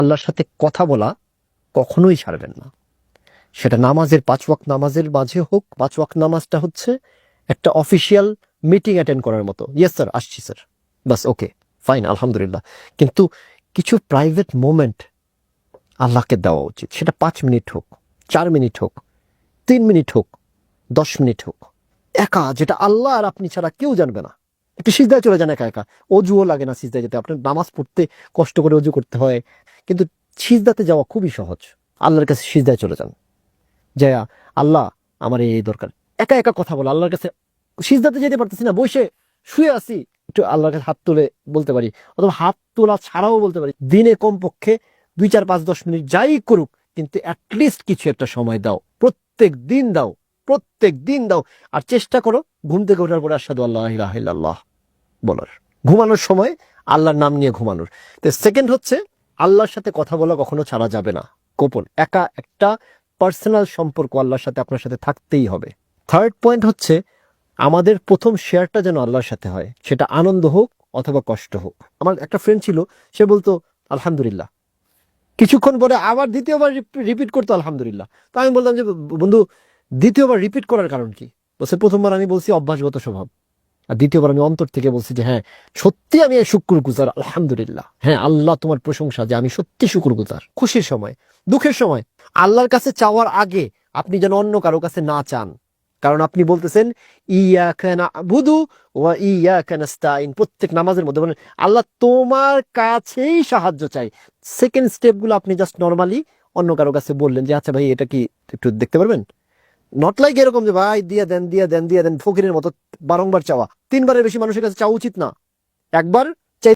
আল্লাহর সাথে কথা বলা কখনোই ছাড়বেন না। সেটা নামাজের 5 ওয়াক্ত নামাজের মাঝে হোক, 5 ওয়াক্ত নামাজটা হচ্ছে একটা অফিসিয়াল মিটিং অ্যাটেন্ড করার মতো। ইয়েস স্যার, আসছি স্যার, বাস, ওকে, ফাইন, আলহামদুলিল্লাহ। কিন্তু কিছু প্রাইভেট মোমেন্ট আল্লাহকে দেওয়া উচিত। সেটা 5 মিনিট হোক, 4 মিনিট হোক, 3 মিনিট হোক, 10 মিনিট হোক, একা, যেটা আল্লাহ আর আপনি ছাড়া কেউ জানবে না। একটু সিজদায় চলে যান একা একা, অজুও লাগে না সিজদায় যেতে। আপনার নামাজ পড়তে কষ্ট করে অজু করতে হয়, কিন্তু সিজদাতে যাওয়া খুবই সহজ। আল্লাহর কাছে সিজদায় চলে যান, জয়া আল্লাহ আমার এই দরকার। একা একা কথা বলো আল্লাহর কাছে। সিজদাতে যেতে পারতেছি না, বসে শুয়ে আছি, একটু আল্লাহর কাছে হাত তুলে বলতে পারি, অথবা হাত তোলা ছাড়াও বলতে পারি। দিনে কমপক্ষে 2, 4, 5, 10 মিনিট যাই করুক, কিন্তু অ্যাটলিস্ট কিছু একটা সময় দাও, প্রত্যেক দিন দাও, প্রত্যেক দিন দাও। আর চেষ্টা করো ঘুম থেকে ওঠার পরে আশহাদু আল্লা ইলাহা ইল্লাল্লাহ বলার, ঘুমানোর সময় আল্লাহর নাম নিয়ে ঘুমানোর। তো সেকেন্ড হচ্ছে, আল্লাহর সাথে কথা বলা কখনো ছাড়া যাবে না। গোপন একা একটা পার্সোনাল সম্পর্ক আল্লাহর সাথে আপনার সাথে থাকতেই হবে। থার্ড পয়েন্ট হচ্ছে, আমাদের প্রথম শেয়ারটা যেন আল্লাহর সাথে হয়, সেটা আনন্দ হোক অথবা কষ্ট হোক। আমার একটা ফ্রেন্ড ছিল, সে বলতো আলহামদুলিল্লাহ, কিছুক্ষণ পরে আবার দ্বিতীয়বার রিপিট করতো আলহামদুলিল্লাহ। তো আমি বললাম যে বন্ধু, দ্বিতীয়বার রিপিট করার কারণ কি? বলছে প্রথমবার আমি বলছি অভ্যাসগত স্বভাব, আর দ্বিতীয়বার আমি অন্তর থেকে বলছি যে হ্যাঁ সত্যি আমি শুকরগুজার, আলহামদুলিল্লাহ, হ্যাঁ আল্লাহ তোমার প্রশংসা যে আমি সত্যি শুকরগুজার। খুশির সময়, দুঃখের সময় আল্লাহর কাছে চাওয়ার আগে আপনি যেন অন্য কারো কাছে না চান, কারণ আপনি বলতেছেন ইয়াকা না'বুদু ওয়া ইয়াকা নাস্তাইন। প্রত্যেক নামাজের মধ্যে বলেন আল্লাহ তোমার কাছেই সাহায্য চাই। সেকেন্ড স্টেপগুলো আপনি জাস্ট নর্মালি অন্য কারো কাছে বললেন যে আচ্ছা ভাই এটা কি একটু দেখতে পারবেন, নট লাইক এরকম যে ভাই দিয়ে দেন দিয়ে দেন দিয়ে দেন, ফকিরের মতো বারংবার চাওয়া। 3 বারের বেশি মানুষের কাছে চাওয়া উচিত না। একবার